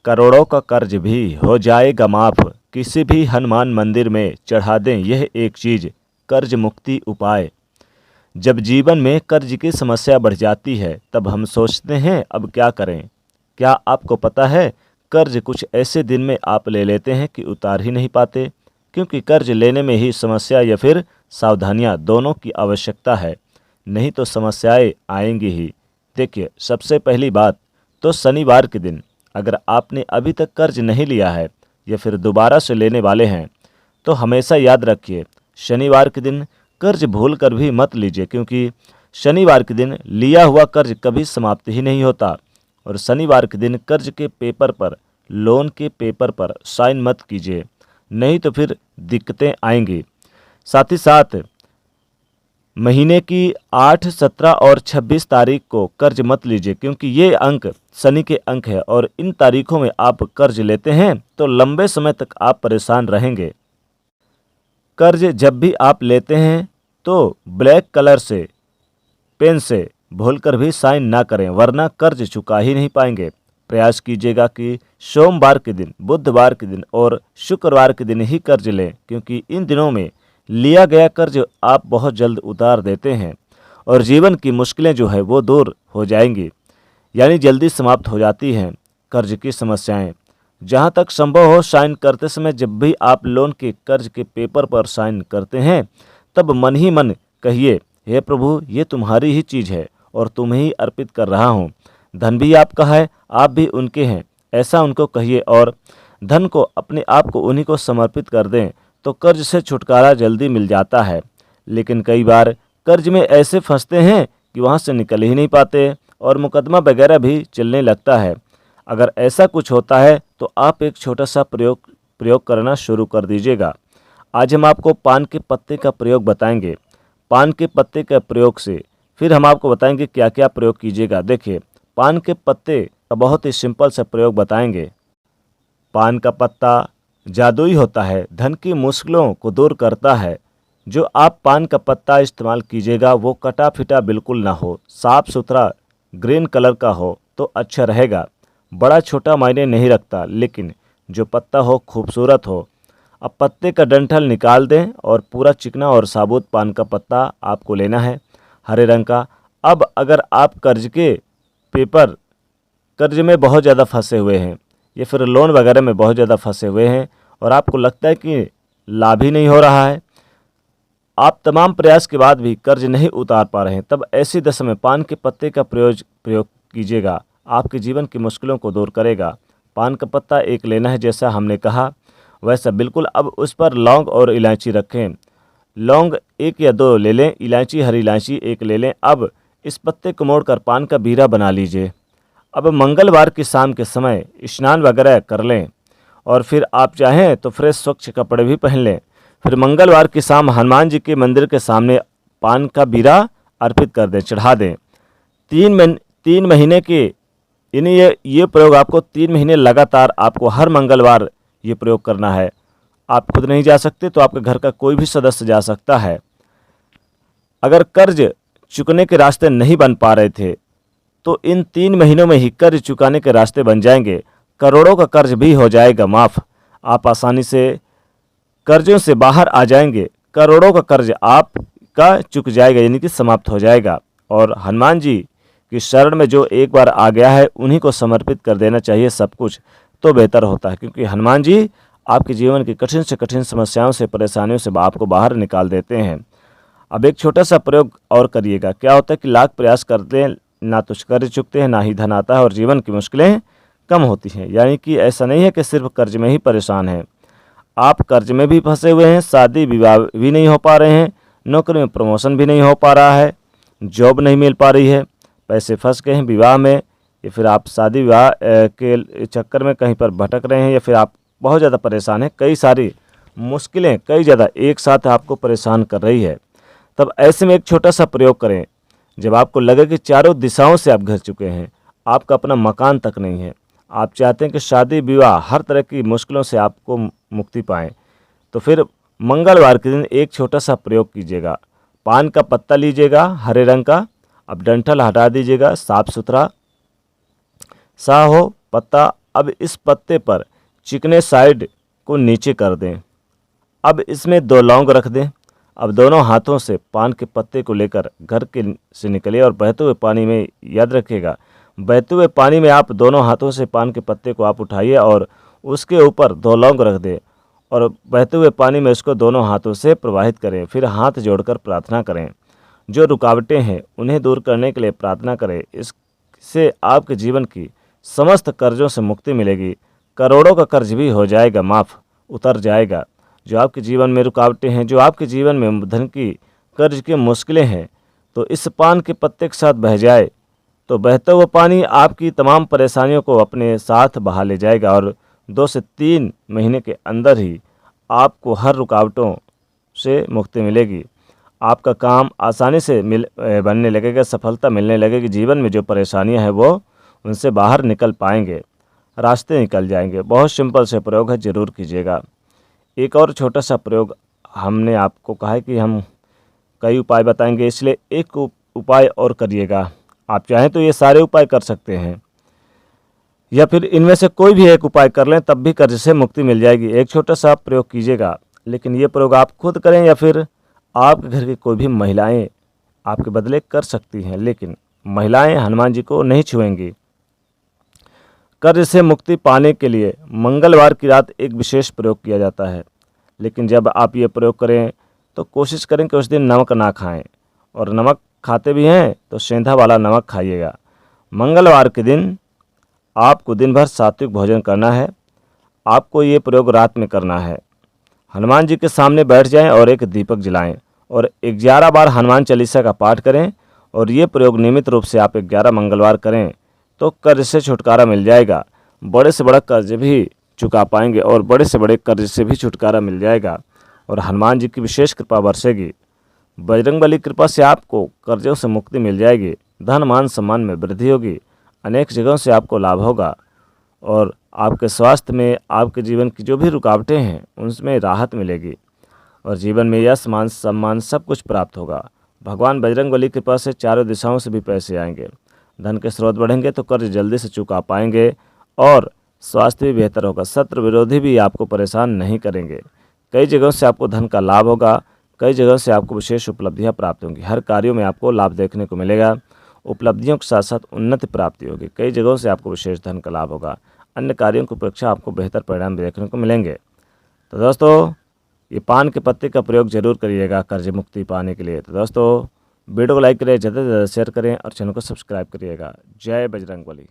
करोड़ों का कर्ज भी हो जाएगा माफ, किसी भी हनुमान मंदिर में चढ़ा दें यह एक चीज, कर्ज मुक्ति उपाय। जब जीवन में कर्ज की समस्या बढ़ जाती है तब हम सोचते हैं अब क्या करें। क्या आपको पता है, कर्ज कुछ ऐसे दिन में आप ले लेते हैं कि उतार ही नहीं पाते, क्योंकि कर्ज लेने में ही समस्या या फिर सावधानियां दोनों की आवश्यकता है, नहीं तो समस्याएं आएंगी ही। देखिए, सबसे पहली बात तो शनिवार के दिन अगर आपने अभी तक कर्ज नहीं लिया है या फिर दोबारा से लेने वाले हैं तो हमेशा याद रखिए, शनिवार के दिन कर्ज भूल कर भी मत लीजिए, क्योंकि शनिवार के दिन लिया हुआ कर्ज कभी समाप्त ही नहीं होता। और शनिवार के दिन कर्ज के पेपर पर, लोन के पेपर पर साइन मत कीजिए, नहीं तो फिर दिक्कतें आएंगी। साथ ही साथ महीने की 8, 17 और 26 तारीख को कर्ज मत लीजिए, क्योंकि ये अंक शनि के अंक है और इन तारीखों में आप कर्ज लेते हैं तो लंबे समय तक आप परेशान रहेंगे। कर्ज जब भी आप लेते हैं तो ब्लैक कलर से पेन से भूलकर भी साइन ना करें, वरना कर्ज चुका ही नहीं पाएंगे। प्रयास कीजिएगा कि सोमवार के दिन, बुधवार के दिन और शुक्रवार के दिन ही कर्ज लें, क्योंकि इन दिनों में लिया गया कर्ज आप बहुत जल्द उतार देते हैं और जीवन की मुश्किलें जो है वो दूर हो जाएंगी, यानी जल्दी समाप्त हो जाती हैं कर्ज की समस्याएं। जहां तक संभव हो, साइन करते समय जब भी आप लोन के कर्ज के पेपर पर साइन करते हैं तब मन ही मन कहिए, हे प्रभु, ये तुम्हारी ही चीज़ है और तुम्हें ही अर्पित कर रहा हूँ। धन भी आपका है, आप भी उनके हैं, ऐसा उनको कहिए और धन को, अपने आप को उन्हीं को समर्पित कर दें तो कर्ज से छुटकारा जल्दी मिल जाता है। लेकिन कई बार कर्ज में ऐसे फंसते हैं कि वहाँ से निकल ही नहीं पाते और मुकदमा वगैरह भी चलने लगता है। अगर ऐसा कुछ होता है तो आप एक छोटा सा प्रयोग करना शुरू कर दीजिएगा। आज हम आपको पान के पत्ते का प्रयोग बताएंगे। पान के पत्ते के प्रयोग से फिर हम आपको बताएंगे क्या क्या प्रयोग कीजिएगा। देखिए, पान के पत्ते का बहुत ही सिंपल सा प्रयोग बताएंगे। पान का पत्ता जादुई होता है, धन की मुश्किलों को दूर करता है। जो आप पान का पत्ता इस्तेमाल कीजिएगा वो कटा फिटा बिल्कुल ना हो, साफ सुथरा ग्रीन कलर का हो तो अच्छा रहेगा। बड़ा छोटा मायने नहीं रखता, लेकिन जो पत्ता हो खूबसूरत हो। अब पत्ते का डंठल निकाल दें और पूरा चिकना और साबुत पान का पत्ता आपको लेना है, हरे रंग का। अब अगर आप कर्ज में बहुत ज़्यादा फंसे हुए हैं या फिर लोन वगैरह में बहुत ज़्यादा फंसे हुए हैं और आपको लगता है कि लाभ ही नहीं हो रहा है, आप तमाम प्रयास के बाद भी कर्ज नहीं उतार पा रहे हैं, तब ऐसी दशा में पान के पत्ते का प्रयोग कीजिएगा। आपके जीवन की मुश्किलों को दूर करेगा। पान का पत्ता एक लेना है, जैसा हमने कहा वैसा बिल्कुल। अब उस पर लौंग और इलायची रखें। लौंग 1 या 2 ले लें, इलायची, हरी इलायची 1 ले लें। अब इस पत्ते को मोड़कर पान का बीरा बना लीजिए। अब मंगलवार की शाम के समय स्नान वगैरह कर लें और फिर आप चाहें तो फ्रेश स्वच्छ कपड़े भी पहन लें। फिर मंगलवार की शाम हनुमान जी के मंदिर के सामने पान का बीरा अर्पित कर दें, चढ़ा दें। 3 महीने के यानी ये प्रयोग आपको 3 महीने लगातार आपको हर मंगलवार ये प्रयोग करना है। आप खुद नहीं जा सकते तो आपके घर का कोई भी सदस्य जा सकता है। अगर कर्ज चुकने के रास्ते नहीं बन पा रहे थे तो इन 3 महीनों में ही कर्ज चुकाने के रास्ते बन जाएंगे। करोड़ों का कर्ज भी हो जाएगा माफ़। आप आसानी से कर्जों से बाहर आ जाएंगे। करोड़ों का कर्ज आपका चुक जाएगा, यानी कि समाप्त हो जाएगा। और हनुमान जी की शरण में जो एक बार आ गया है उन्हीं को समर्पित कर देना चाहिए सब कुछ, तो बेहतर होता है, क्योंकि हनुमान जी आपके जीवन की कठिन से कठिन समस्याओं से, परेशानियों से आपको बाहर निकाल देते हैं। अब एक छोटा सा प्रयोग और करिएगा। क्या होता है कि लाख प्रयास करते हैं, ना तो कर्ज चुकते हैं, ना ही धन आता है और जीवन की मुश्किलें कम होती हैं। यानी कि ऐसा नहीं है कि सिर्फ कर्ज में ही परेशान हैं, आप कर्ज में भी फंसे हुए हैं, शादी विवाह भी नहीं हो पा रहे हैं, नौकरी में प्रमोशन भी नहीं हो पा रहा है, जॉब नहीं मिल पा रही है, पैसे फंस गए हैं विवाह में, या फिर आप शादी विवाह के चक्कर में कहीं पर भटक रहे हैं, या फिर आप बहुत ज़्यादा परेशान हैं। कई सारी मुश्किलें कई ज़्यादा एक साथ आपको परेशान कर रही है। तब ऐसे में एक छोटा सा प्रयोग करें। जब आपको लगे कि चारों दिशाओं से आप घिर चुके हैं, आपका अपना मकान तक नहीं है, आप चाहते हैं कि शादी विवाह हर तरह की मुश्किलों से आपको मुक्ति पाएँ, तो फिर मंगलवार के दिन एक छोटा सा प्रयोग कीजिएगा। पान का पत्ता लीजिएगा हरे रंग का, अब डंठल हटा दीजिएगा, साफ सुथरा सा हो पत्ता, अब इस पत्ते पर चिकने साइड को नीचे कर दें। अब इसमें 2 लौंग रख दें। अब दोनों हाथों से पान के पत्ते को लेकर घर के से निकलिए और बहते हुए पानी में, याद रखिएगा, बहते हुए पानी में आप दोनों हाथों से पान के पत्ते को आप उठाइए और उसके ऊपर 2 लौंग रख दें और बहते हुए पानी में इसको दोनों हाथों से प्रवाहित करें। फिर हाथ जोड़कर प्रार्थना करें। जो रुकावटें हैं उन्हें दूर करने के लिए प्रार्थना करें। इससे आपके जीवन की समस्त कर्जों से मुक्ति मिलेगी। करोड़ों का कर्ज भी हो जाएगा माफ़, उतर जाएगा। जो आपके जीवन में रुकावटें हैं, जो आपके जीवन में धन की कर्ज की मुश्किलें हैं, तो इस पान के पत्ते के साथ बह जाए तो बहता हुआ पानी आपकी तमाम परेशानियों को अपने साथ बहा ले जाएगा और 2 से 3 महीने के अंदर ही आपको हर रुकावटों से मुक्ति मिलेगी। आपका काम आसानी से बनने लगेगा, सफलता मिलने लगेगी। जीवन में जो परेशानियां हैं वो उनसे बाहर निकल पाएंगे, रास्ते निकल जाएंगे। बहुत सिंपल से प्रयोग है, ज़रूर कीजिएगा। एक और छोटा सा प्रयोग हमने आपको कहा है कि हम कई उपाय बताएंगे, इसलिए एक उपाय और करिएगा। आप चाहें तो ये सारे उपाय कर सकते हैं या फिर इनमें से कोई भी एक उपाय कर लें, तब भी कर्ज से मुक्ति मिल जाएगी। एक छोटा सा प्रयोग कीजिएगा, लेकिन ये प्रयोग आप खुद करें या फिर आपके घर की कोई भी महिलाएं आपके बदले कर सकती हैं, लेकिन महिलाएं हनुमान जी को नहीं छुएंगी। कर्ज से मुक्ति पाने के लिए मंगलवार की रात एक विशेष प्रयोग किया जाता है, लेकिन जब आप ये प्रयोग करें तो कोशिश करें कि उस दिन नमक ना खाएं, और नमक खाते भी हैं तो सेंधा वाला नमक खाइएगा। मंगलवार के दिन आपको दिन भर सात्विक भोजन करना है। आपको ये प्रयोग रात में करना है। हनुमान जी के सामने बैठ जाएं और एक दीपक जलाएं और 11 बार हनुमान चालीसा का पाठ करें। और ये प्रयोग नियमित रूप से आप 11 मंगलवार करें तो कर्ज से छुटकारा मिल जाएगा। बड़े से बड़ा कर्ज भी चुका पाएंगे और बड़े से बड़े कर्ज से भी छुटकारा मिल जाएगा और हनुमान जी की विशेष कृपा बरसेगी। बजरंगबली की कृपा से आपको कर्जों से मुक्ति मिल जाएगी। धन मान सम्मान में वृद्धि होगी। अनेक जगहों से आपको लाभ होगा और आपके स्वास्थ्य में, आपके जीवन की जो भी रुकावटें हैं उनमें राहत मिलेगी और जीवन में यश मान सम्मान सब कुछ प्राप्त होगा। भगवान बजरंगबली की कृपा से चारों दिशाओं से भी पैसे आएंगे। धन के स्रोत बढ़ेंगे तो कर्ज जल्दी से चुका पाएंगे और स्वास्थ्य भी बेहतर होगा। शत्रु विरोधी भी आपको परेशान नहीं करेंगे। कई जगहों से आपको धन का लाभ होगा। कई जगहों से आपको विशेष उपलब्धियां प्राप्त होंगी। हर कार्यों में आपको लाभ देखने को मिलेगा। उपलब्धियों के साथ साथ उन्नति प्राप्ति होगी। कई जगहों से आपको विशेष धन का लाभ होगा। अन्य कार्यों की अपेक्षा आपको बेहतर परिणाम देखने को मिलेंगे। तो दोस्तों, ये पान के पत्ते का प्रयोग जरूर करिएगा कर्ज मुक्ति पाने के लिए। तो दोस्तों, वीडियो को लाइक करें, ज़्यादा से ज़्यादा शेयर करें और चैनल को सब्सक्राइब करिएगा। जय बजरंगबली।